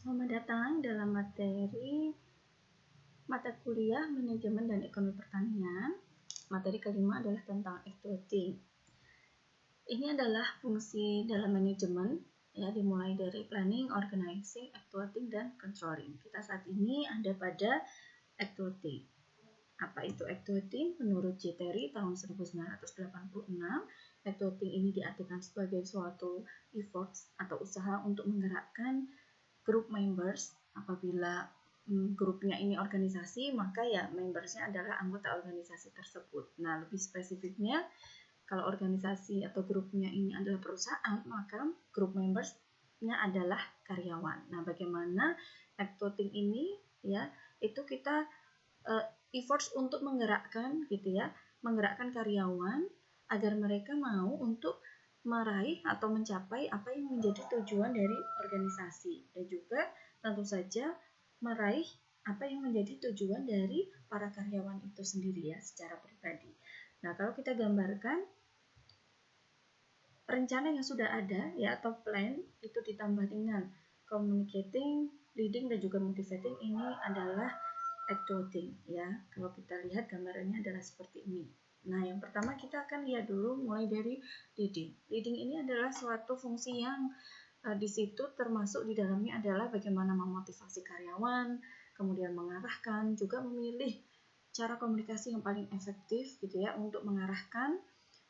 Selamat datang dalam materi mata kuliah Manajemen dan Ekonomi Pertanian. Materi kelima adalah tentang actuating. Ini adalah fungsi dalam manajemen, ya, dimulai dari planning, organizing, actuating, dan controlling. Kita saat ini ada pada actuating. Apa itu actuating? Menurut J. Terry tahun 1986, actuating ini diartikan sebagai suatu effort atau usaha untuk menggerakkan group members. Apabila grupnya ini organisasi, maka ya membersnya adalah anggota organisasi tersebut. Nah, lebih spesifiknya, kalau organisasi atau grupnya ini adalah perusahaan, maka group membersnya adalah karyawan. Nah, bagaimana actuating ini, ya, itu kita efforts untuk menggerakkan, gitu ya, menggerakkan karyawan agar mereka mau untuk meraih atau mencapai apa yang menjadi tujuan dari organisasi, dan juga tentu saja meraih apa yang menjadi tujuan dari para karyawan itu sendiri, ya, secara pribadi. Nah, kalau kita gambarkan rencana yang sudah ada, ya, atau plan, itu ditambah dengan communicating, leading, dan juga motivating, ini adalah actuating, ya. Kalau kita lihat gambarannya adalah seperti ini. Nah, yang pertama kita akan lihat dulu mulai dari leading. Leading ini adalah suatu fungsi yang di situ termasuk di dalamnya adalah bagaimana memotivasi karyawan, kemudian mengarahkan, juga memilih cara komunikasi yang paling efektif, gitu ya, untuk mengarahkan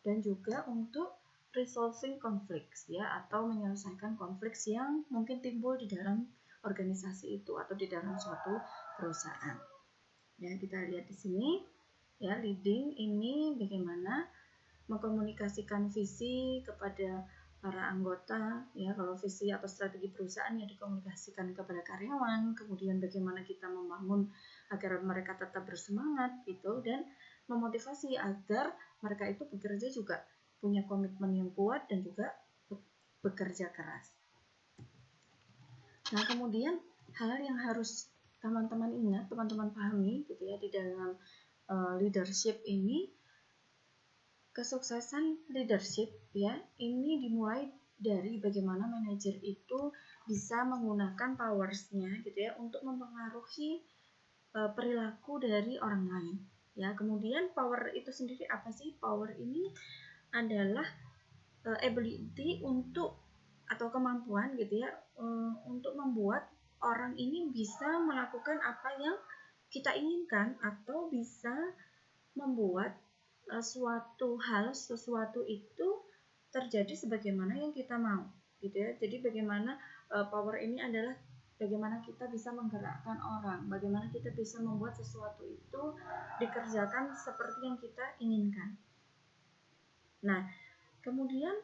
dan juga untuk resolving conflicts, ya, atau menyelesaikan konflik yang mungkin timbul di dalam organisasi itu atau di dalam suatu perusahaan. Ya, kita lihat di sini, ya, leading ini bagaimana mengkomunikasikan visi kepada para anggota, ya, kalau visi atau strategi perusahaan yang dikomunikasikan kepada karyawan, kemudian bagaimana kita membangun agar mereka tetap bersemangat, gitu, dan memotivasi agar mereka itu bekerja juga punya komitmen yang kuat dan juga bekerja keras. Nah, kemudian hal yang harus teman-teman ingat, teman-teman pahami, gitu ya, di dalam leadership ini, kesuksesan leadership, ya, ini dimulai dari bagaimana manajer itu bisa menggunakan powers-nya, gitu ya, untuk mempengaruhi perilaku dari orang lain, ya. Kemudian power itu sendiri apa sih? Power ini adalah ability untuk atau kemampuan, gitu ya, untuk membuat orang ini bisa melakukan apa yang kita inginkan atau bisa membuat sesuatu itu terjadi sebagaimana yang kita mau, gitu ya. Jadi bagaimana power ini adalah bagaimana kita bisa menggerakkan orang, bagaimana kita bisa membuat sesuatu itu dikerjakan seperti yang kita inginkan. Nah, kemudian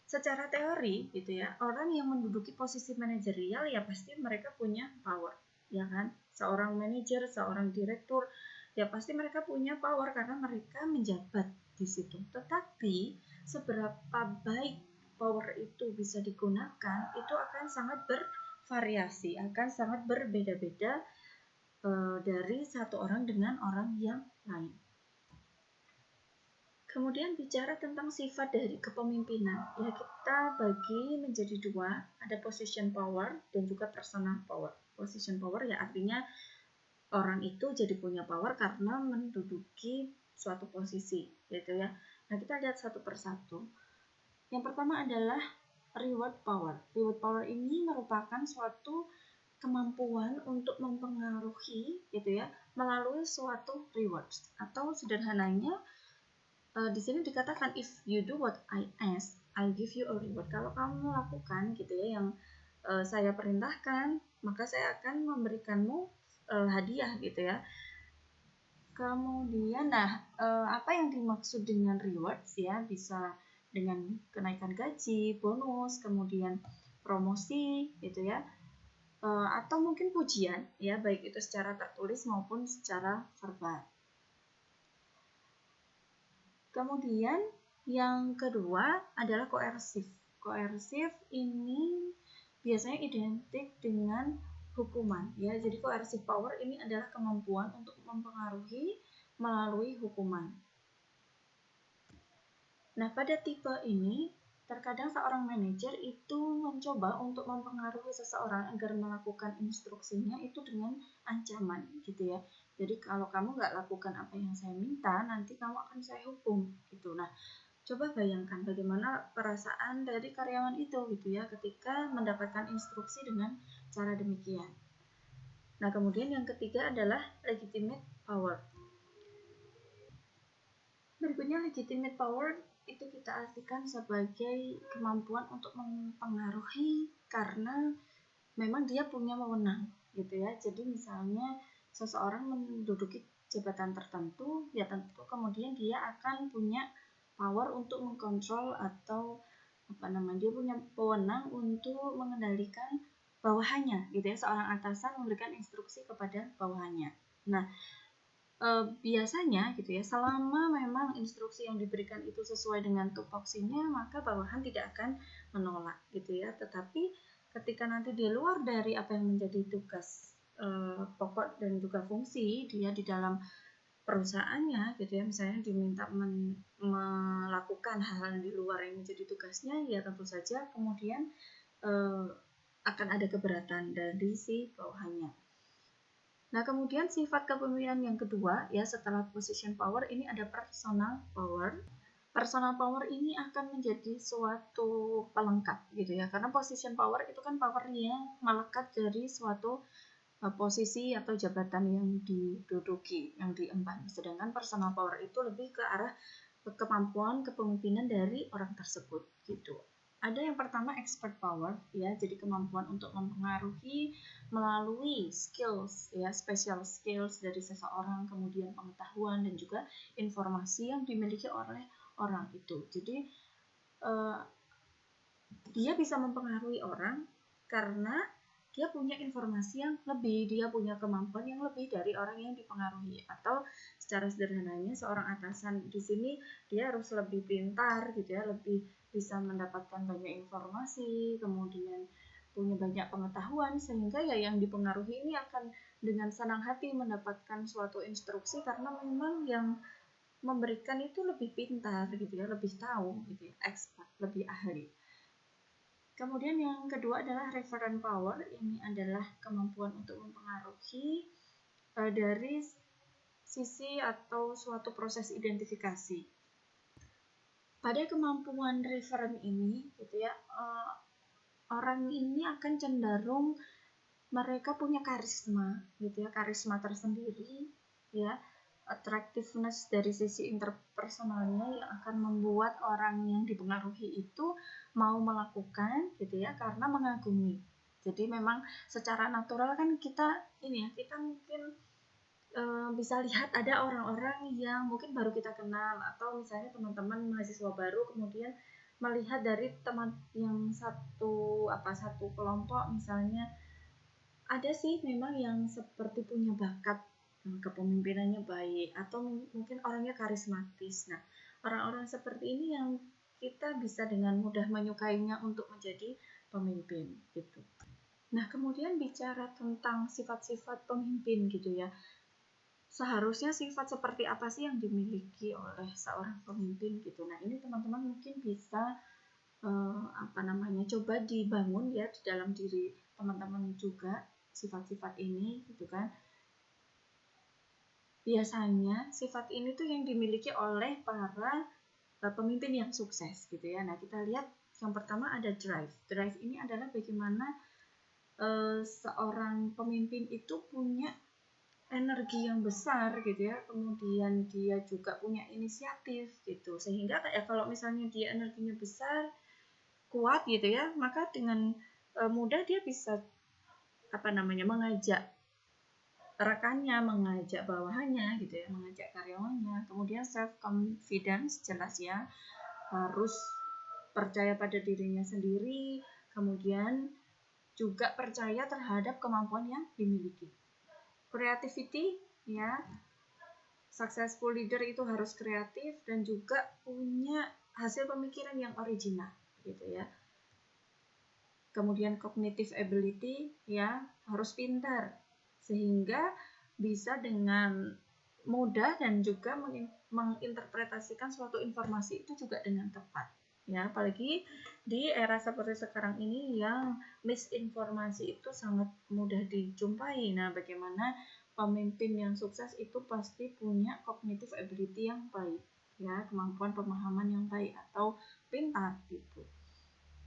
secara teori, gitu ya, orang yang menduduki posisi manajerial ya pasti mereka punya power, ya kan? Seorang manajer, seorang direktur, ya pasti mereka punya power karena mereka menjabat di situ. Tetapi seberapa baik power itu bisa digunakan itu akan sangat bervariasi, akan sangat berbeda-beda dari satu orang dengan orang yang lain. Kemudian bicara tentang sifat dari kepemimpinan, ya, kita bagi menjadi dua, ada position power dan juga personal power. Position power ya artinya orang itu jadi punya power karena menduduki suatu posisi, gitu ya. Nah, kita lihat satu persatu. Yang pertama adalah reward power. Reward power ini merupakan suatu kemampuan untuk mempengaruhi, gitu ya, melalui suatu rewards, atau sederhananya di sini dikatakan if you do what I ask, I'll give you a reward. Kalau kamu lakukan, gitu ya, yang saya perintahkan, maka saya akan memberikanmu hadiah, gitu ya. Kemudian, nah, apa yang dimaksud dengan rewards, ya, bisa dengan kenaikan gaji, bonus, kemudian promosi, gitu ya, atau mungkin pujian, ya, baik itu secara tertulis maupun secara verbal. Kemudian yang kedua adalah koersif. Koersif ini biasanya identik dengan hukuman, ya. Jadi coercive power ini adalah kemampuan untuk mempengaruhi melalui hukuman. Nah, pada tipe ini terkadang seorang manajer itu mencoba untuk mempengaruhi seseorang agar melakukan instruksinya itu dengan ancaman gitu ya. Jadi kalau kamu nggak lakukan apa yang saya minta, nanti kamu akan saya hukum gitu. Nah, coba bayangkan bagaimana perasaan dari karyawan itu gitu ya ketika mendapatkan instruksi dengan cara demikian. Nah, kemudian yang ketiga adalah legitimate power. Berikutnya, legitimate power itu kita artikan sebagai kemampuan untuk mempengaruhi karena memang dia punya wewenang gitu ya. Jadi misalnya seseorang menduduki jabatan tertentu, ya tentu kemudian dia akan punya power untuk mengkontrol atau dia punya wewenang untuk mengendalikan bawahannya gitu ya. Seorang atasan memberikan instruksi kepada bawahannya. Nah, biasanya gitu ya, selama memang instruksi yang diberikan itu sesuai dengan tupoksinya, maka bawahan tidak akan menolak gitu ya. Tetapi ketika nanti di luar dari apa yang menjadi tugas pokok dan juga fungsi dia di dalam perusahaannya gitu ya, misalnya diminta melakukan hal-hal di luar yang menjadi tugasnya, ya tentu saja kemudian akan ada keberatan dari si bawahannya. Nah, kemudian sifat kepemimpinan yang kedua ya setelah position power ini ada personal power. Personal power ini akan menjadi suatu pelengkap gitu ya. Karena position power itu kan power yang melekat dari suatu posisi atau jabatan yang diduduki, yang diemban. Sedangkan personal power itu lebih ke arah kemampuan kepemimpinan dari orang tersebut gitu. Ada yang pertama expert power ya, jadi kemampuan untuk mempengaruhi melalui skills ya, special skills dari seseorang, kemudian pengetahuan dan juga informasi yang dimiliki oleh orang itu. Jadi dia bisa mempengaruhi orang karena dia punya informasi yang lebih, dia punya kemampuan yang lebih dari orang yang dipengaruhi. Atau secara sederhananya seorang atasan di sini dia harus lebih pintar gitu ya, lebih bisa mendapatkan banyak informasi, kemudian punya banyak pengetahuan sehingga ya yang dipengaruhi ini akan dengan senang hati mendapatkan suatu instruksi karena memang yang memberikan itu lebih pintar gitu ya, lebih tahu gitu ya, expert, lebih ahli. Kemudian yang kedua adalah referent power. Ini adalah kemampuan untuk mempengaruhi dari sisi atau suatu proses identifikasi. Pada kemampuan referen ini, gitu ya, orang ini akan cenderung mereka punya karisma, gitu ya, karisma tersendiri, ya, attractiveness dari sisi interpersonalnya yang akan membuat orang yang dipengaruhi itu mau melakukan, gitu ya, karena mengagumi. Jadi memang secara natural kan kita mungkin bisa lihat ada orang-orang yang mungkin baru kita kenal atau misalnya teman-teman mahasiswa baru kemudian melihat dari teman yang satu kelompok misalnya ada sih memang yang seperti punya bakat kepemimpinannya baik atau mungkin orangnya karismatis. Nah, orang-orang seperti ini yang kita bisa dengan mudah menyukainya untuk menjadi pemimpin gitu. Nah, kemudian bicara tentang sifat-sifat pemimpin gitu ya. Seharusnya sifat seperti apa sih yang dimiliki oleh seorang pemimpin gitu. Nah, ini teman-teman mungkin bisa coba dibangun ya di dalam diri teman-teman juga sifat-sifat ini gitu kan. Biasanya sifat ini tuh yang dimiliki oleh para pemimpin yang sukses gitu ya. Nah, kita lihat yang pertama ada drive. Drive ini adalah bagaimana seorang pemimpin itu punya energi yang besar gitu ya, kemudian dia juga punya inisiatif gitu, sehingga kalau misalnya dia energinya besar, kuat gitu ya, maka dengan mudah dia bisa mengajak rekannya, mengajak bawahannya gitu ya, mengajak karyawannya. Kemudian self confidence jelas ya, harus percaya pada dirinya sendiri, kemudian juga percaya terhadap kemampuan yang dimiliki. Creativity ya, successful leader itu harus kreatif dan juga punya hasil pemikiran yang original gitu ya. Kemudian cognitive ability ya, harus pintar sehingga bisa dengan mudah dan juga menginterpretasikan suatu informasi itu juga dengan tepat Ya, apalagi di era seperti sekarang ini yang misinformasi itu sangat mudah dijumpai. Nah, bagaimana pemimpin yang sukses itu pasti punya cognitive ability yang baik, ya, kemampuan pemahaman yang baik atau pintar gitu.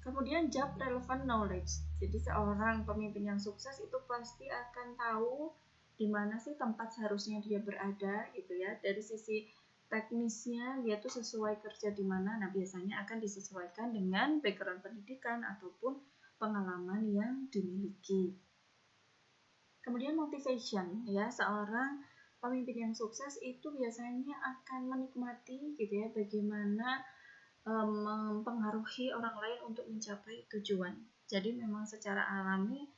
Kemudian job relevant knowledge. Jadi seorang pemimpin yang sukses itu pasti akan tahu di mana sih tempat seharusnya dia berada gitu ya. Dari sisi teknisnya dia tuh sesuai kerja di mana. Nah, biasanya akan disesuaikan dengan background pendidikan ataupun pengalaman yang dimiliki. Kemudian motivation, ya, seorang pemimpin yang sukses itu biasanya akan menikmati gitu ya bagaimana mempengaruhi orang lain untuk mencapai tujuan. Jadi memang secara alami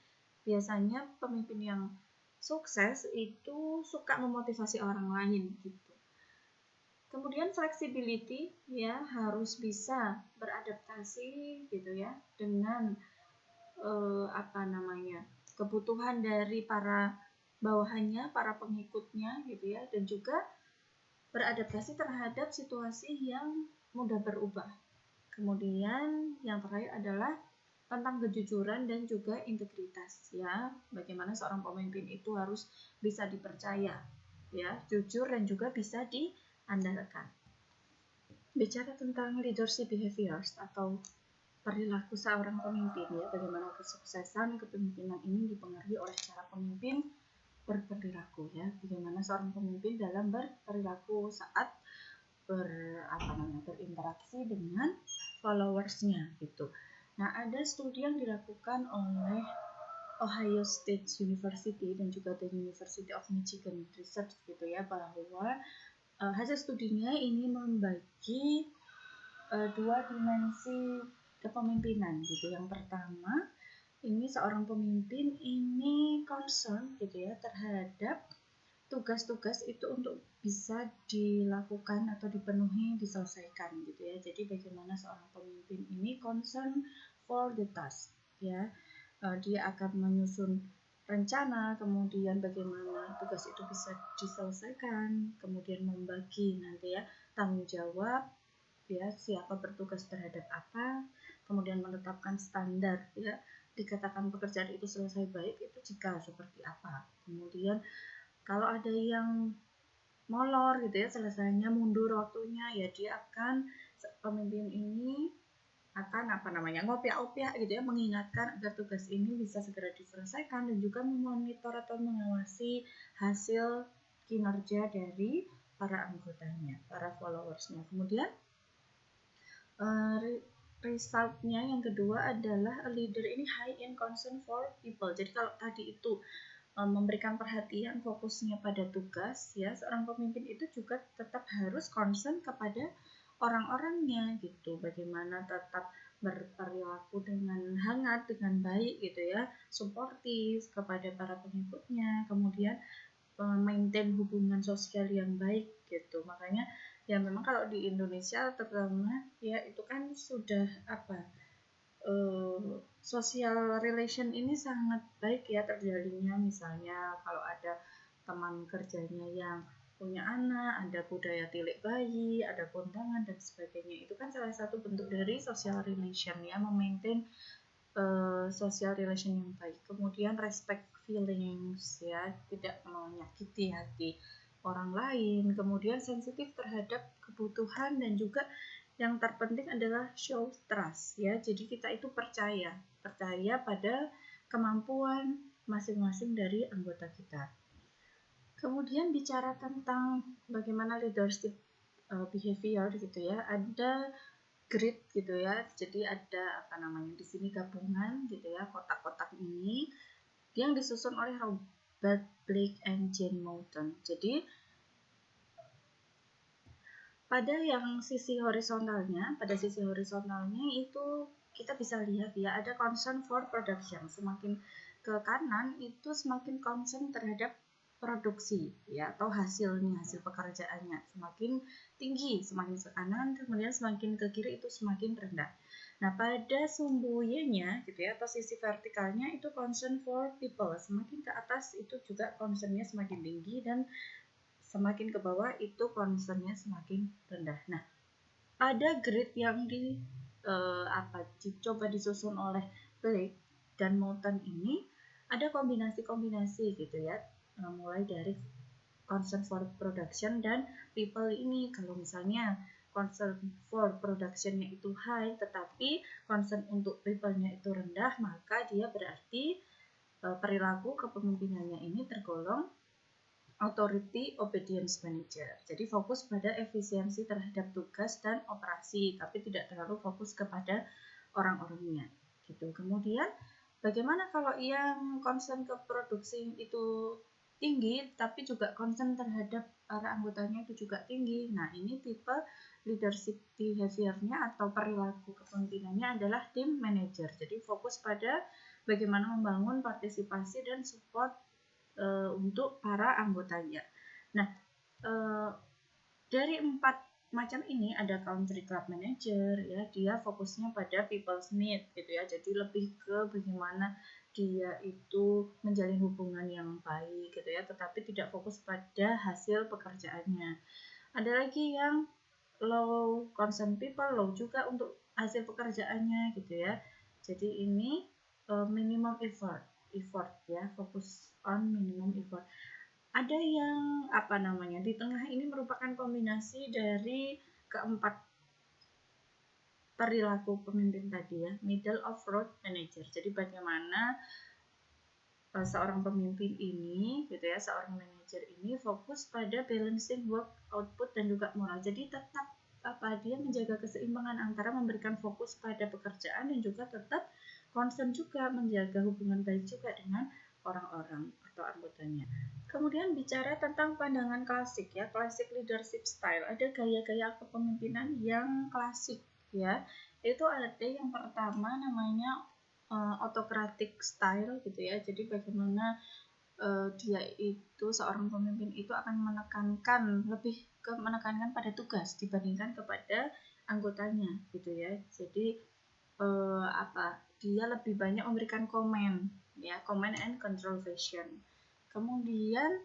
biasanya pemimpin yang sukses itu suka memotivasi orang lain gitu. Kemudian flexibility, ya, harus bisa beradaptasi gitu ya dengan kebutuhan dari para bawahannya, para pengikutnya gitu ya, dan juga beradaptasi terhadap situasi yang mudah berubah. Kemudian yang terakhir adalah tentang kejujuran dan juga integritas, ya. Bagaimana seorang pemimpin itu harus bisa dipercaya, ya, jujur dan juga bisa diandalkan. Bicara tentang leadership behaviors atau perilaku seorang pemimpin, ya, bagaimana kesuksesan kepemimpinan ini dipengaruhi oleh cara pemimpin berperilaku, ya, bagaimana seorang pemimpin dalam berperilaku saat berinteraksi dengan followersnya gitu. Nah, ada studi yang dilakukan oleh Ohio State University dan juga The University of Michigan Research gitu ya, bahwa hasil studinya ini membagi dua dimensi kepemimpinan gitu. Yang pertama, ini seorang pemimpin ini concern gitu ya terhadap tugas-tugas itu untuk bisa dilakukan atau dipenuhi, diselesaikan gitu ya. Jadi bagaimana seorang pemimpin ini concern for the task, ya. Dia akan menyusun rencana, kemudian bagaimana tugas itu bisa diselesaikan, kemudian membagi nanti ya tanggung jawab, ya, siapa bertugas terhadap apa, kemudian menetapkan standar, ya, dikatakan pekerjaan itu selesai baik itu jika seperti apa. Kemudian kalau ada yang molor gitu ya, selesainya mundur waktunya, ya dia akan, pemimpin ini akan ngopiak-opiak gitu ya, mengingatkan agar tugas ini bisa segera diselesaikan dan juga memonitor atau mengawasi hasil kinerja dari para anggotanya, para followersnya. Kemudian resultnya yang kedua adalah a leader ini high in concern for people. Jadi kalau tadi itu memberikan perhatian fokusnya pada tugas, ya, seorang pemimpin itu juga tetap harus concern kepada orang-orangnya gitu, bagaimana tetap berperilaku dengan hangat, dengan baik gitu ya, suportif kepada para pengikutnya, kemudian maintain hubungan sosial yang baik gitu. Makanya ya memang kalau di Indonesia terutama ya itu kan sudah social relation ini sangat baik ya terjalinnya. Misalnya kalau ada teman kerjanya yang punya anak, ada budaya tilik bayi, ada kondangan dan sebagainya, itu kan salah satu bentuk dari social relation ya, memaintain social relation yang baik. Kemudian respect feelings ya, tidak menyakiti hati orang lain, kemudian sensitif terhadap kebutuhan dan juga yang terpenting adalah show trust ya. Jadi kita itu percaya pada kemampuan masing-masing dari anggota kita. Kemudian bicara tentang bagaimana leadership behavior gitu ya, ada grid gitu ya. Jadi ada di sini gabungan gitu ya, kotak-kotak ini yang disusun oleh Robert Blake and Jane Moulton. Jadi pada sisi horizontalnya itu kita bisa lihat ya, ada concern for production. Semakin ke kanan itu semakin concern terhadap produksi ya, atau hasil pekerjaannya semakin tinggi, semakin ke kanan, kemudian semakin ke kiri itu semakin rendah. Nah, pada sumbu Y-nya gitu ya, atau sisi vertikalnya itu concern for people. Semakin ke atas itu juga concernnya semakin tinggi dan semakin ke bawah itu concernnya semakin rendah. Nah, ada grid yang dicoba disusun oleh Blake dan Moulton ini ada kombinasi-kombinasi gitu ya, mulai dari concern for production dan people ini. Kalau misalnya concern for productionnya itu high tetapi concern untuk people-nya itu rendah, maka dia berarti perilaku kepemimpinannya ini tergolong authority obedience manager. Jadi fokus pada efisiensi terhadap tugas dan operasi, tapi tidak terlalu fokus kepada orang-orangnya. Gitu. Kemudian bagaimana kalau yang concern ke produksi itu tinggi, tapi juga concern terhadap para anggotanya itu juga tinggi. Nah, ini tipe leadership behavior-nya atau perilaku kepemimpinannya adalah team manager. Jadi fokus pada bagaimana membangun partisipasi dan support untuk para anggotanya. Nah, dari 4 macam ini ada country club manager ya, dia fokusnya pada people's need gitu ya. Jadi lebih ke bagaimana dia itu menjalin hubungan yang baik gitu ya, tetapi tidak fokus pada hasil pekerjaannya. Ada lagi yang low concern people, low juga untuk hasil pekerjaannya gitu ya. Jadi ini minimum effort ya, fokus on minimum effort. Ada yang di tengah ini merupakan kombinasi dari keempat perilaku pemimpin tadi ya, middle of road manager. Jadi bagaimana seorang pemimpin ini gitu ya, seorang manajer ini fokus pada balancing work output dan juga moral. Jadi tetap dia menjaga keseimbangan antara memberikan fokus pada pekerjaan dan juga tetap concern juga menjaga hubungan baik juga dengan orang-orang atau anggotanya. Kemudian bicara tentang pandangan klasik ya, classic leadership style. Ada gaya-gaya kepemimpinan yang klasik ya. Itu ada yang pertama namanya autocratic style gitu ya. Jadi bagaimana dia itu seorang pemimpin itu akan menekankan pada tugas dibandingkan kepada anggotanya gitu ya. Jadi dia lebih banyak memberikan command and control fashion. Kemudian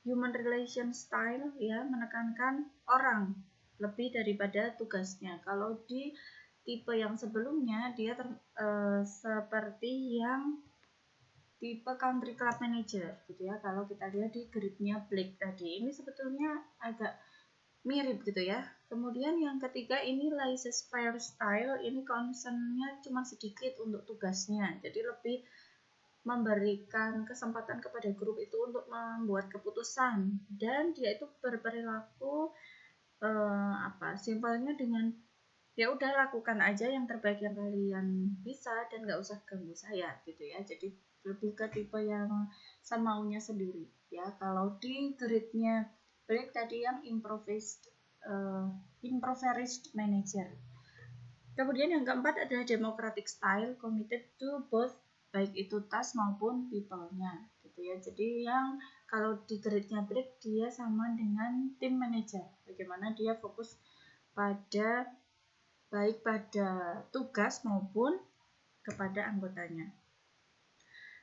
human relation style ya, menekankan orang lebih daripada tugasnya. Kalau di tipe yang sebelumnya dia seperti yang tipe country club manager gitu ya. Kalau kita lihat di gridnya Blake tadi, ini sebetulnya agak mirip gitu ya. Kemudian yang ketiga ini laissez-faire style, ini concernnya cuma sedikit untuk tugasnya. Jadi lebih memberikan kesempatan kepada grup itu untuk membuat keputusan, dan dia itu berperilaku simpelnya dengan ya udah lakukan aja yang terbaik yang kalian bisa dan nggak usah ganggu saya gitu ya. Jadi lebih ke tipe yang semaunya sendiri ya. Kalau di gridnya Blake tadi yang improvised manager. Kemudian yang keempat adalah democratic style, committed to both baik itu task maupun people-nya gitu ya. Jadi yang kalau di gridnya Blake dia sama dengan team manager. Bagaimana dia fokus baik pada tugas maupun kepada anggotanya.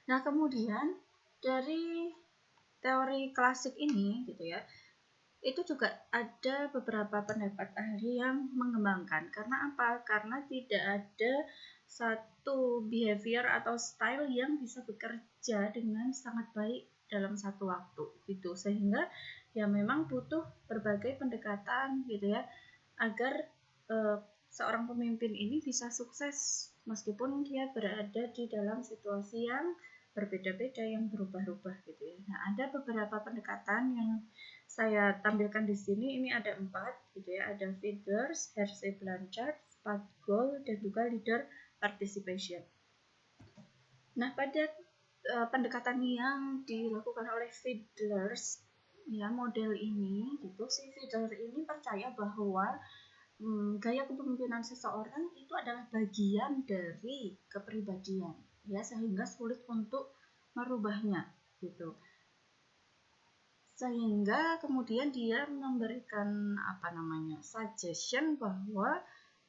Nah, kemudian dari teori klasik ini gitu ya, itu juga ada beberapa pendapat ahli yang mengembangkan. Karena apa? Karena tidak ada satu behavior atau style yang bisa bekerja dengan sangat baik dalam satu waktu gitu. Sehingga ya memang butuh berbagai pendekatan gitu ya, agar seorang pemimpin ini bisa sukses meskipun dia berada di dalam situasi yang berbeda-beda, yang berubah-ubah gitu ya. Nah, ada beberapa pendekatan yang saya tampilkan di sini. Ini ada 4 gitu ya. Ada Fiedlers, Hersey Blanchard, Gold, dan juga leader participation. Nah, pada pendekatan yang dilakukan oleh Fiedlers ya, model ini gitu, si Fiedler ini percaya bahwa gaya kepemimpinan seseorang itu adalah bagian dari kepribadian ya, sehingga sulit untuk merubahnya gitu. Sehingga kemudian dia memberikan suggestion bahwa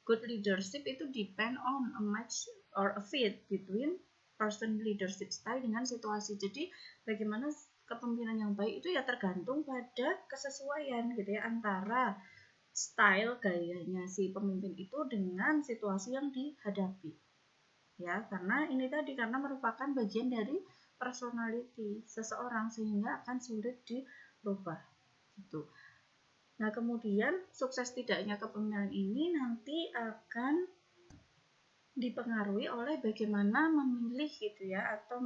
good leadership itu depend on a match or a fit between person leadership style dengan situasi. Jadi bagaimana kepemimpinan yang baik itu ya tergantung pada kesesuaian gitu ya, antara style gayanya si pemimpin itu dengan situasi yang dihadapi. Ya, karena ini tadi karena merupakan bagian dari personality seseorang sehingga akan sulit dirubah gitu. Nah, kemudian sukses tidaknya kepemimpinan ini nanti akan dipengaruhi oleh bagaimana memilih gitu ya, atau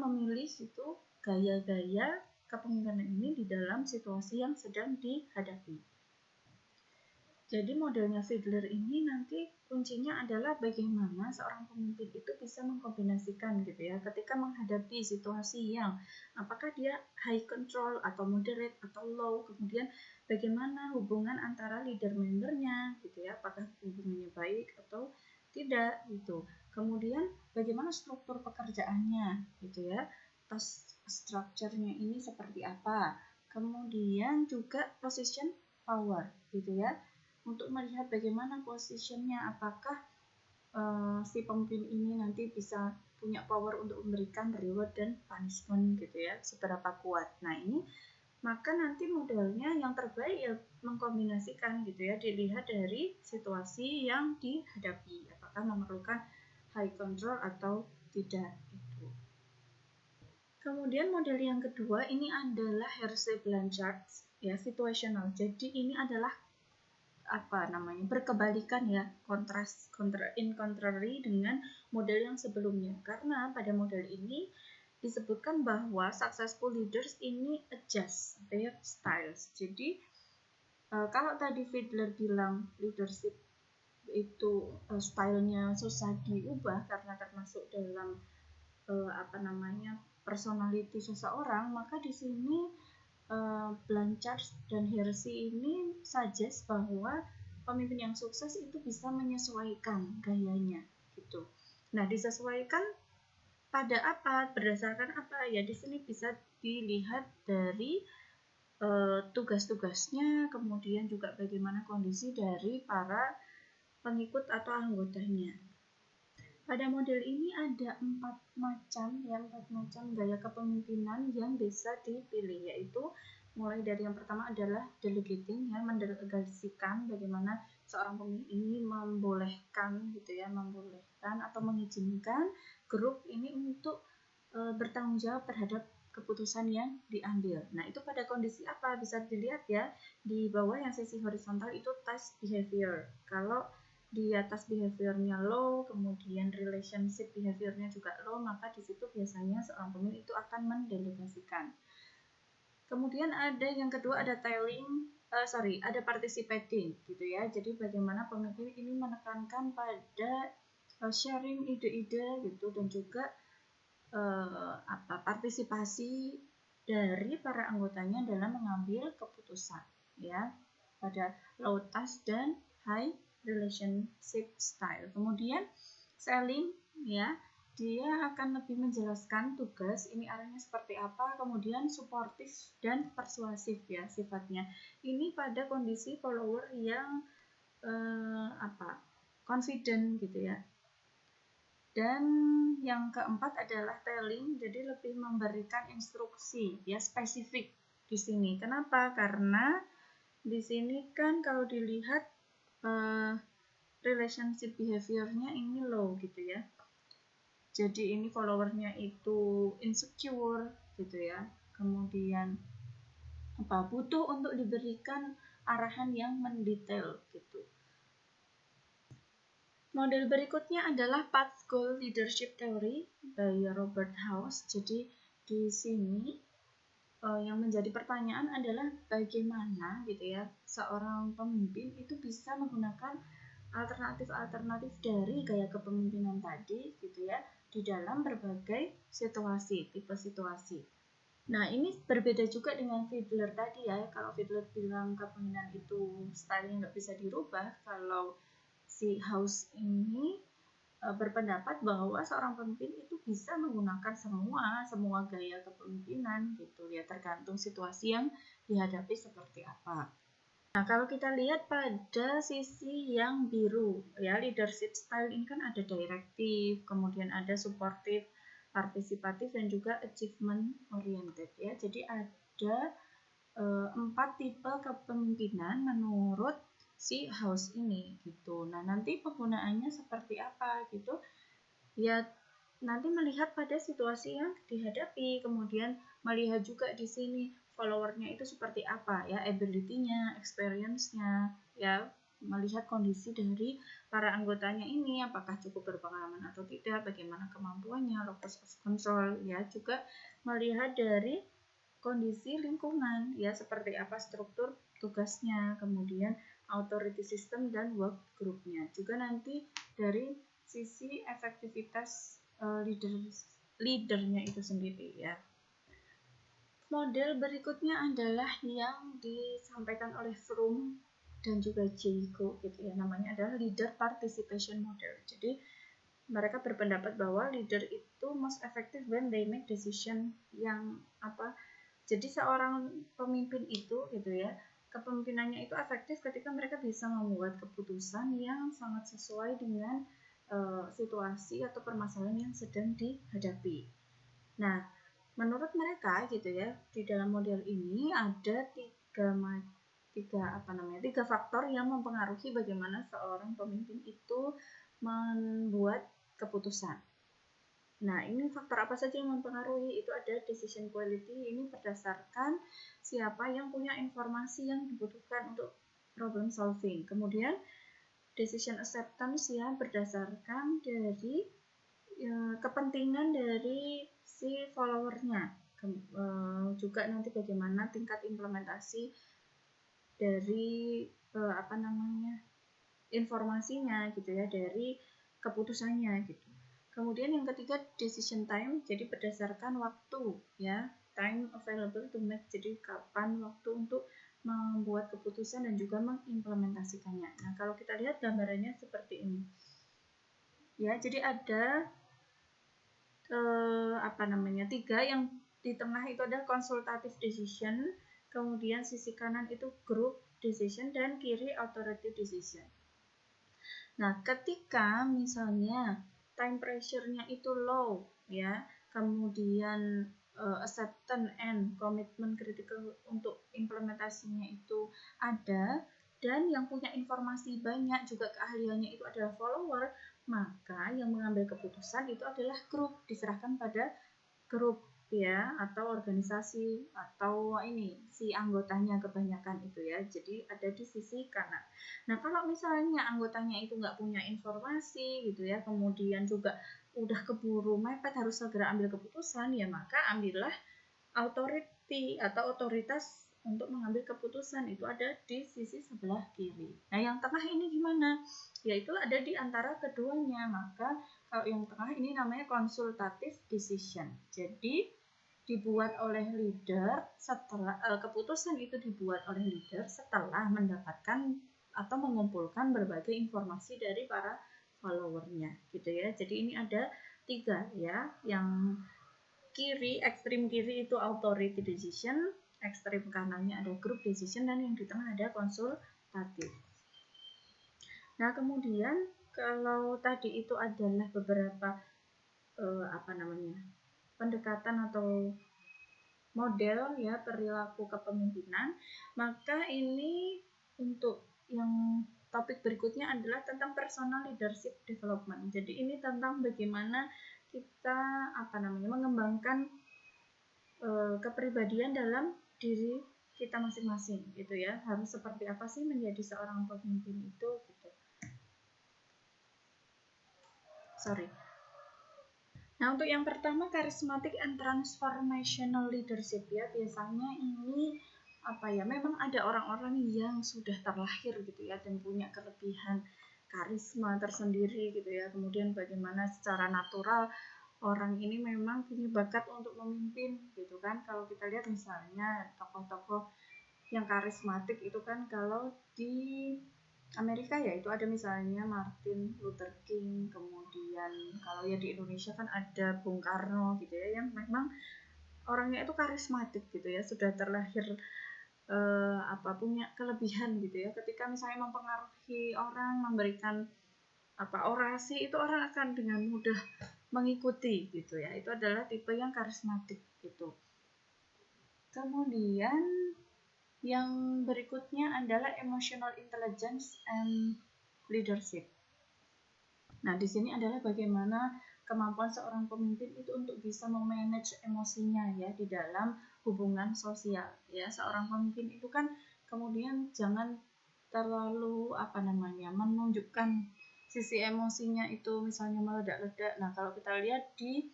memilih itu gaya-gaya kepemimpinan ini di dalam situasi yang sedang dihadapi. Jadi modelnya Fiedler ini nanti kuncinya adalah bagaimana seorang pemimpin itu bisa mengkombinasikan gitu ya ketika menghadapi situasi yang apakah dia high control atau moderate atau low, kemudian bagaimana hubungan antara leader membernya gitu ya, apakah hubungannya baik atau tidak gitu. Kemudian bagaimana struktur pekerjaannya gitu ya, task structure-nya ini seperti apa. Kemudian juga position power gitu ya, untuk melihat bagaimana posisinya, apakah si pemimpin ini nanti bisa punya power untuk memberikan reward dan punishment gitu ya, seberapa kuat. Nah ini maka nanti modelnya yang terbaik ya mengkombinasikan gitu ya, dilihat dari situasi yang dihadapi, apakah memerlukan high control atau tidak gitu. Kemudian model yang kedua ini adalah Hersey-Blanchard ya, situational. Jadi ini adalah berkebalikan ya, contrary dengan model yang sebelumnya, karena pada model ini disebutkan bahwa successful leaders ini adjust their styles. Jadi kalau tadi Fiedler bilang leadership itu stylenya susah diubah karena termasuk dalam personality seseorang, maka di sini Blanchard dan Hersey ini suggest bahwa pemimpin yang sukses itu bisa menyesuaikan gayanya gitu. Nah, disesuaikan pada apa? Berdasarkan apa? Ya di sini bisa dilihat dari tugas-tugasnya, kemudian juga bagaimana kondisi dari para pengikut atau anggotanya. Pada model ini ada empat macam gaya kepemimpinan yang bisa dipilih, yaitu mulai dari yang pertama adalah delegating ya, mendelegasikan, bagaimana seorang pemimpin ini membolehkan atau mengizinkan grup ini untuk bertanggung jawab terhadap keputusan yang diambil. Nah, itu pada kondisi apa? Bisa dilihat ya di bawah yang sisi horizontal itu task behavior. Kalau di atas behaviornya low, kemudian relationship behaviornya juga low, maka di situ biasanya seorang pemimpin itu akan mendelegasikan. Kemudian ada yang kedua ada ada participating gitu ya. Jadi bagaimana pemimpin ini menekankan pada sharing ide-ide gitu, dan juga partisipasi dari para anggotanya dalam mengambil keputusan ya, pada low task dan high relationship style. Kemudian selling ya, dia akan lebih menjelaskan tugas ini arahnya seperti apa, kemudian supportive dan persuasif ya sifatnya. Ini pada kondisi follower yang confident gitu ya. Dan yang keempat adalah telling, jadi lebih memberikan instruksi ya, spesifik di sini. Kenapa? Karena di sini kan kalau dilihat relationship behaviornya ini low gitu ya. Jadi ini followernya itu insecure gitu ya. Kemudian butuh untuk diberikan arahan yang mendetail gitu. Model berikutnya adalah Path Goal Leadership Theory by Robert House. Jadi di sini yang menjadi pertanyaan adalah bagaimana gitu ya seorang pemimpin itu bisa menggunakan alternatif-alternatif dari gaya kepemimpinan tadi gitu ya di dalam berbagai situasi, tipe situasi. Nah, ini berbeda juga dengan Fiedler tadi ya. Kalau Fiedler bilang kepemimpinan itu style nggak bisa dirubah, kalau si House ini berpendapat bahwa seorang pemimpin itu bisa menggunakan semua gaya kepemimpinan gitu ya, tergantung situasi yang dihadapi seperti apa. Nah, kalau kita lihat pada sisi yang biru ya, leadership style ini kan ada directive, kemudian ada supportive, partisipatif, dan juga achievement oriented ya. Jadi ada 4 tipe kepemimpinan menurut si House ini gitu. Nah, nanti penggunaannya seperti apa gitu? Ya, nanti melihat pada situasi yang dihadapi, kemudian melihat juga di sini followernya itu seperti apa ya, ability-nya, experience-nya, ya, melihat kondisi dari para anggotanya ini apakah cukup berpengalaman atau tidak, bagaimana kemampuannya, locus of control, ya, juga melihat dari kondisi lingkungan, ya, seperti apa struktur tugasnya, kemudian authority system dan work group-nya. Juga nanti dari sisi efektivitas leadernya itu sendiri, ya. Model berikutnya adalah yang disampaikan oleh Froome dan juga Jacob gitu ya, namanya adalah leader participation model. Jadi mereka berpendapat bahwa leader itu most effective when they make decision yang apa? Jadi seorang pemimpin itu gitu ya, kepemimpinannya itu efektif ketika mereka bisa membuat keputusan yang sangat sesuai dengan situasi atau permasalahan yang sedang dihadapi. Nah, menurut mereka gitu ya, di dalam model ini ada tiga faktor yang mempengaruhi bagaimana seorang pemimpin itu membuat keputusan. Nah, ini faktor apa saja yang mempengaruhi? Itu ada decision quality, ini berdasarkan siapa yang punya informasi yang dibutuhkan untuk problem solving. Kemudian decision acceptance ya berdasarkan dari kepentingan dari si followernya. Juga nanti bagaimana tingkat implementasi dari informasinya gitu ya, dari keputusannya gitu. Kemudian yang ketiga decision time, jadi berdasarkan waktu ya, time available to make, jadi kapan waktu untuk membuat keputusan dan juga mengimplementasikannya. Nah, kalau kita lihat gambarannya seperti ini. Ya, jadi ada tiga, yang di tengah itu ada consultative decision, kemudian sisi kanan itu group decision, dan kiri authority decision. Nah, ketika misalnya time pressure-nya itu low ya, kemudian acceptance and commitment critical untuk implementasinya itu ada, dan yang punya informasi banyak juga keahliannya itu adalah follower, maka yang mengambil keputusan itu adalah grup, diserahkan pada grup ya, atau organisasi, atau ini si anggotanya kebanyakan itu ya, jadi ada di sisi kanan. Nah, kalau misalnya anggotanya itu nggak punya informasi gitu ya, kemudian juga udah keburu mepet harus segera ambil keputusan, ya maka ambillah authority atau otoritas untuk mengambil keputusan, itu ada di sisi sebelah kiri. Nah, yang tengah ini gimana? Yaitu ada di antara keduanya, maka kalau yang tengah ini namanya consultative decision. Jadi dibuat oleh leader setelah keputusan itu dibuat oleh leader setelah mendapatkan atau mengumpulkan berbagai informasi dari para followernya gitu ya. Jadi ini ada 3 ya, yang kiri, ekstrim kiri itu authority decision, ekstrim kanannya ada group decision, dan yang di tengah ada konsultatif. Nah, kemudian kalau tadi itu adalah beberapa pendekatan atau model ya perilaku kepemimpinan, maka ini untuk yang topik berikutnya adalah tentang personal leadership development. Jadi ini tentang bagaimana kita mengembangkan kepribadian dalam diri kita masing-masing gitu ya. Harus seperti apa sih menjadi seorang pemimpin itu gitu. Nah, untuk yang pertama charismatic and transformational leadership ya, biasanya ini memang ada orang-orang yang sudah terlahir gitu ya dan punya kelebihan karisma tersendiri gitu ya. Kemudian bagaimana secara natural orang ini memang punya bakat untuk memimpin gitu kan. Kalau kita lihat misalnya tokoh-tokoh yang karismatik itu kan, kalau di Amerika ya itu ada misalnya Martin Luther King, kemudian kalau ya di Indonesia kan ada Bung Karno gitu ya, yang memang orangnya itu karismatik gitu ya, sudah terlahir punya kelebihan gitu ya, ketika misalnya mempengaruhi orang, memberikan orasi, itu orang akan dengan mudah mengikuti gitu ya. Itu adalah tipe yang karismatik gitu. Kemudian Yang berikutnya adalah emotional intelligence and leadership. Nah, di sini adalah bagaimana kemampuan seorang pemimpin itu untuk bisa memanage emosinya ya di dalam hubungan sosial. Ya, seorang pemimpin itu kan kemudian jangan terlalu menunjukkan sisi emosinya itu misalnya meledak-ledak. Nah, kalau kita lihat di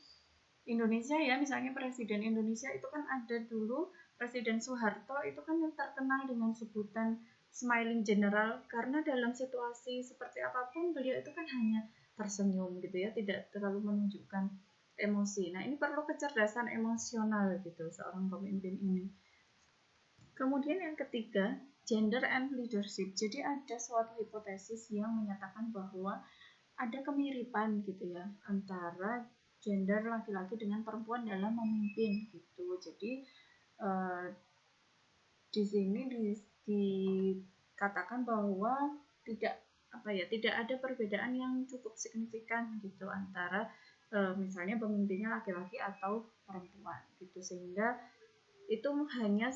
Indonesia ya, misalnya Presiden Indonesia itu kan ada dulu Presiden Soeharto itu kan yang terkenal dengan sebutan Smiling General karena dalam situasi seperti apapun beliau itu kan hanya tersenyum gitu ya, tidak terlalu menunjukkan emosi. Nah, ini perlu kecerdasan emosional gitu seorang pemimpin ini. Kemudian yang ketiga, gender and leadership. Jadi ada suatu hipotesis yang menyatakan bahwa ada kemiripan gitu ya antara gender laki-laki dengan perempuan dalam memimpin gitu. Jadi di sini dikatakan bahwa tidak ada perbedaan yang cukup signifikan gitu antara misalnya pemimpinnya laki-laki atau perempuan gitu, sehingga itu hanya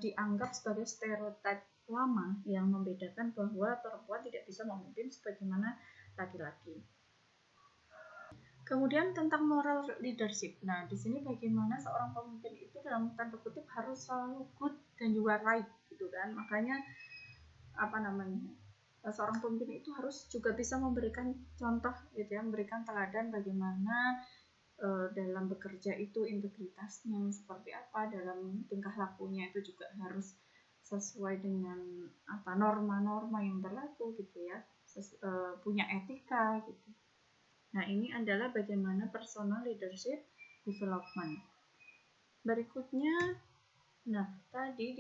dianggap sebagai stereotip lama yang membedakan bahwa perempuan tidak bisa memimpin sebagaimana laki-laki. Kemudian tentang moral leadership. Nah, di sini bagaimana seorang pemimpin itu dalam tanda kutip harus selalu good dan juga right gitu kan. Makanya seorang pemimpin itu harus juga bisa memberikan contoh gitu ya, memberikan teladan bagaimana dalam bekerja itu integritasnya seperti apa, dalam tingkah lakunya itu juga harus sesuai dengan norma-norma yang berlaku gitu ya, punya etika gitu. Nah, ini adalah bagaimana personal leadership development. Berikutnya, nah tadi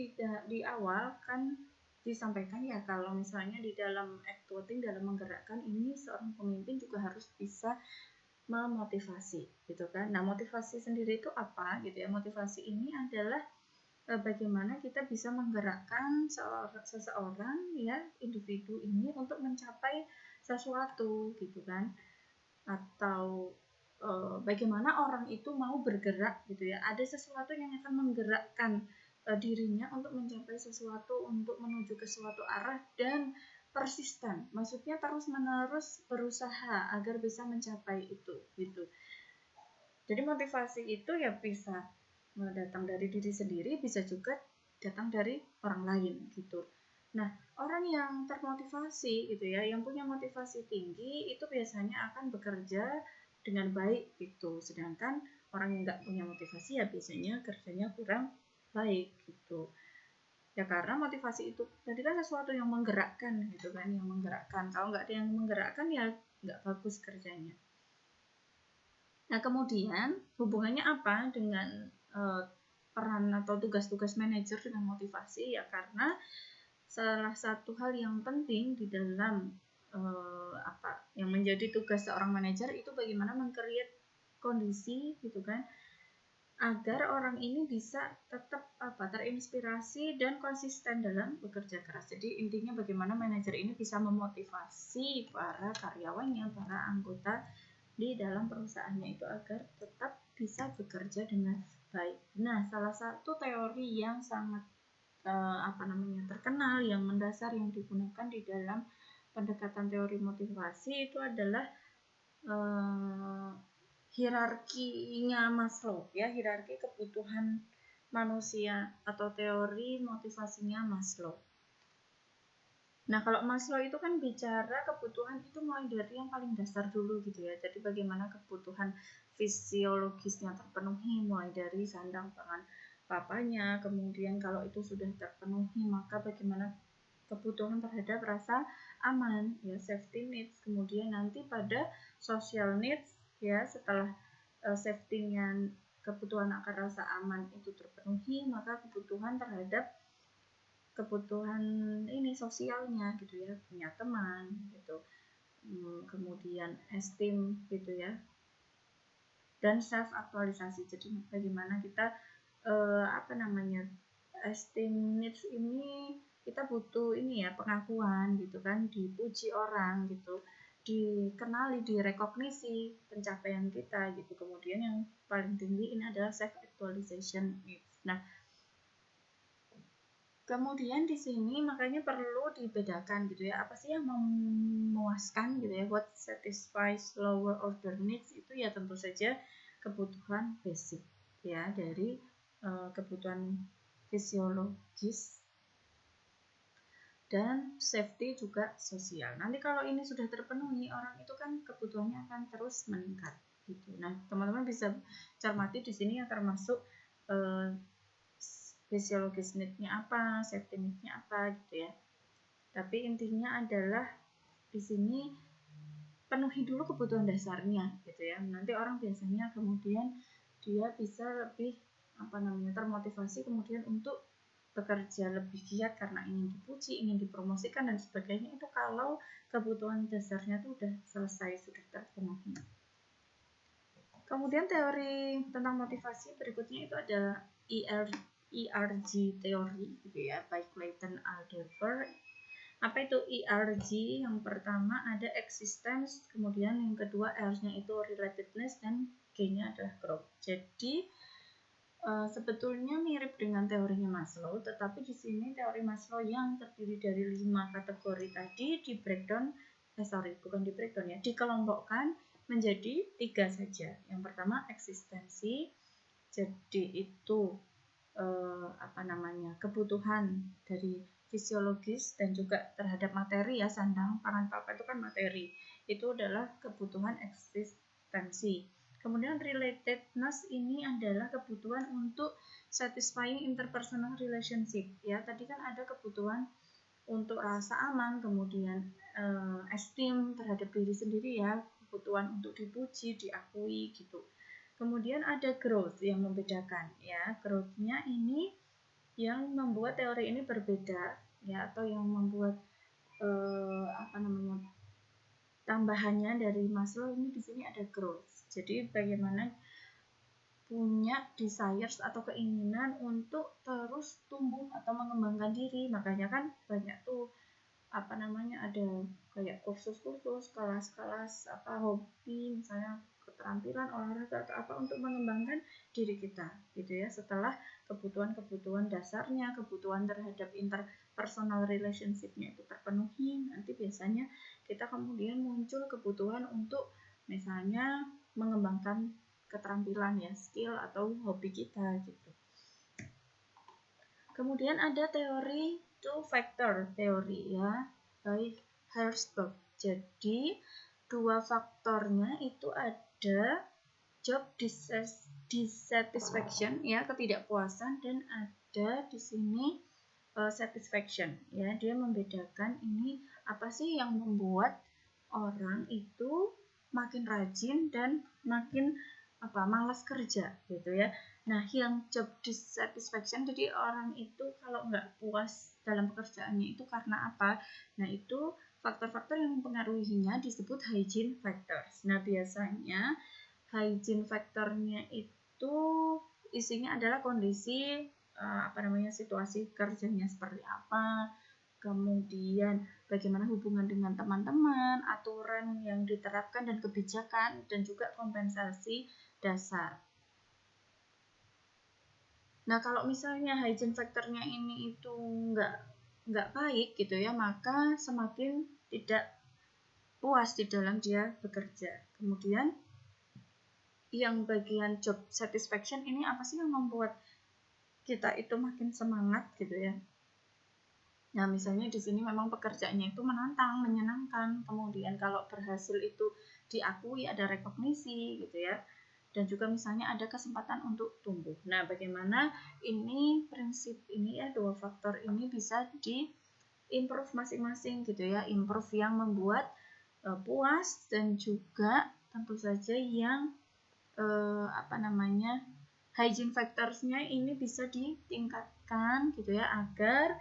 di awal kan disampaikan ya kalau misalnya di dalam act voting, dalam menggerakkan ini seorang pemimpin juga harus bisa memotivasi gitu kan. Nah, motivasi sendiri itu apa gitu ya? Motivasi ini adalah bagaimana kita bisa menggerakkan seseorang ya, individu ini untuk mencapai sesuatu gitu kan, atau bagaimana orang itu mau bergerak gitu ya, ada sesuatu yang akan menggerakkan dirinya untuk mencapai sesuatu, untuk menuju ke suatu arah dan persisten, maksudnya terus-menerus berusaha agar bisa mencapai itu gitu. Jadi motivasi itu ya bisa datang dari diri sendiri, bisa juga datang dari orang lain gitu. Nah, orang yang termotivasi gitu ya, yang punya motivasi tinggi itu biasanya akan bekerja dengan baik gitu. Sedangkan orang yang nggak punya motivasi ya biasanya kerjanya kurang baik gitu. Ya karena motivasi itu tadi kan sesuatu yang menggerakkan gitu kan, yang menggerakkan. Kalau nggak ada yang menggerakkan ya nggak bagus kerjanya. Nah, kemudian hubungannya apa dengan peran atau tugas-tugas manajer dengan motivasi ya, karena salah satu hal yang penting di dalam yang menjadi tugas seorang manajer itu bagaimana meng-create kondisi gitu kan agar orang ini bisa tetap terinspirasi dan konsisten dalam bekerja keras. Jadi intinya bagaimana manajer ini bisa memotivasi para karyawannya, para anggota di dalam perusahaannya itu agar tetap bisa bekerja dengan baik. Nah, salah satu teori yang sangat terkenal, yang mendasar, yang digunakan di dalam pendekatan teori motivasi itu adalah hierarkinya Maslow ya, hierarki kebutuhan manusia atau teori motivasinya Maslow. Nah, kalau Maslow itu kan bicara kebutuhan itu mulai dari yang paling dasar dulu gitu ya. Jadi bagaimana kebutuhan fisiologisnya terpenuhi mulai dari sandang pangan papanya, kemudian kalau itu sudah terpenuhi maka bagaimana kebutuhan terhadap rasa aman ya, safety needs, kemudian nanti pada social needs ya, setelah safety-nya, kebutuhan akan rasa aman itu terpenuhi, maka kebutuhan terhadap kebutuhan ini sosialnya gitu ya, punya teman gitu, kemudian esteem gitu ya, dan self aktualisasi. Jadi bagaimana kita esteem needs ini kita butuh ini ya, pengakuan gitu kan, dipuji orang gitu, dikenali, direkognisi pencapaian kita gitu. Kemudian yang paling tinggi ini adalah self actualization needs. Nah, Kemudian di sini makanya perlu dibedakan gitu ya, apa sih yang memuaskan gitu ya, what satisfies lower order needs, itu ya tentu saja kebutuhan basic ya, dari kebutuhan fisiologis dan safety juga sosial. Nanti kalau ini sudah terpenuhi, orang itu kan kebutuhannya akan terus meningkat gitu. Nah, teman-teman bisa cermati di sini yang termasuk fisiologis need-nya apa, safety need-nya apa gitu ya. Tapi intinya adalah di sini penuhi dulu kebutuhan dasarnya gitu ya. Nanti orang biasanya kemudian dia bisa lebih termotivasi kemudian untuk bekerja lebih giat karena ingin dipuji, ingin dipromosikan dan sebagainya, itu kalau kebutuhan dasarnya itu sudah selesai, sudah terpenuhi. Kemudian teori tentang motivasi berikutnya itu ada ERG teori gitu ya, by Clayton Alderfer. Apa itu ERG? Yang pertama ada existence, kemudian yang kedua R-nya itu relatedness, dan G-nya adalah growth. Jadi sebetulnya mirip dengan teorinya Maslow, tetapi di sini teori Maslow yang terdiri dari 5 kategori tadi dikelompokkan menjadi 3 saja. Yang pertama eksistensi, jadi itu kebutuhan dari fisiologis dan juga terhadap materi ya, sandang, pangan, papan itu kan materi, itu adalah kebutuhan eksistensi. Kemudian relatedness ini adalah kebutuhan untuk satisfying interpersonal relationship ya. Tadi kan ada kebutuhan untuk rasa aman, kemudian esteem terhadap diri sendiri ya, kebutuhan untuk dipuji, diakui gitu. Kemudian ada growth yang membedakan ya. Growth-nya ini yang membuat teori ini berbeda ya, atau yang membuat tambahannya dari Maslow ini di sini ada growth. Jadi bagaimana punya desires atau keinginan untuk terus tumbuh atau mengembangkan diri. Makanya kan banyak tuh ada kayak kursus-kursus, kelas-kelas hobi, misalnya keterampilan olahraga atau apa untuk mengembangkan diri kita gitu ya. Setelah kebutuhan dasarnya, kebutuhan terhadap interpersonal relationship-nya itu terpenuhi, nanti biasanya kita kemudian muncul kebutuhan untuk misalnya mengembangkan keterampilan ya, skill atau hobi kita gitu. Kemudian ada teori two factor teori ya, by Herzberg. Jadi 2 faktornya itu ada job dissatisfaction ya, ketidakpuasan, dan ada di sini satisfaction ya. Dia membedakan ini apa sih yang membuat orang itu makin rajin dan makin malas kerja gitu ya. Nah, yang job dissatisfaction, jadi orang itu kalau nggak puas dalam pekerjaannya itu karena apa? Nah, itu faktor-faktor yang mempengaruhinya disebut hygiene factors. Nah, biasanya hygiene factornya itu isinya adalah kondisi situasi kerjanya seperti apa, kemudian bagaimana hubungan dengan teman-teman, aturan yang diterapkan dan kebijakan, dan juga kompensasi dasar. Nah, kalau misalnya hygiene factornya ini itu nggak baik gitu ya, maka semakin tidak puas di dalam dia bekerja. Kemudian yang bagian job satisfaction ini apa sih yang membuat kita itu makin semangat gitu ya. Nah, misalnya di sini memang pekerjaannya itu menantang, menyenangkan, kemudian kalau berhasil itu diakui, ada rekognisi gitu ya. Dan juga misalnya ada kesempatan untuk tumbuh. Nah, bagaimana ini prinsip ini ya, 2 faktor ini bisa di-improve masing-masing gitu ya. Improve yang membuat puas, dan juga tentu saja yang hygiene factors-nya ini bisa ditingkatkan gitu ya, agar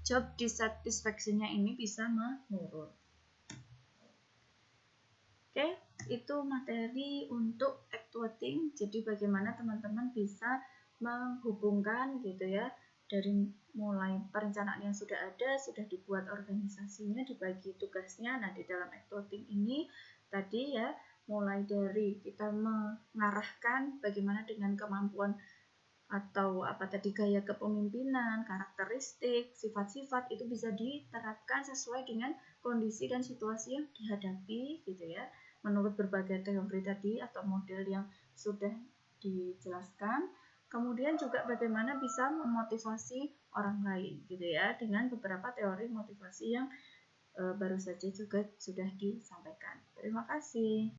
job dissatisfaction-nya ini bisa menurun. Oke, itu materi untuk actuating. Jadi bagaimana teman-teman bisa menghubungkan gitu ya, dari mulai perencanaan yang sudah ada, sudah dibuat organisasinya, dibagi tugasnya. Nah, di dalam actuating ini tadi ya, mulai dari kita mengarahkan bagaimana dengan kemampuan atau apa tadi gaya kepemimpinan, karakteristik, sifat-sifat itu bisa diterapkan sesuai dengan kondisi dan situasi yang dihadapi gitu ya. Menurut berbagai teori tadi atau model yang sudah dijelaskan. Kemudian juga bagaimana bisa memotivasi orang lain gitu ya dengan beberapa teori motivasi yang baru saja juga sudah disampaikan. Terima kasih.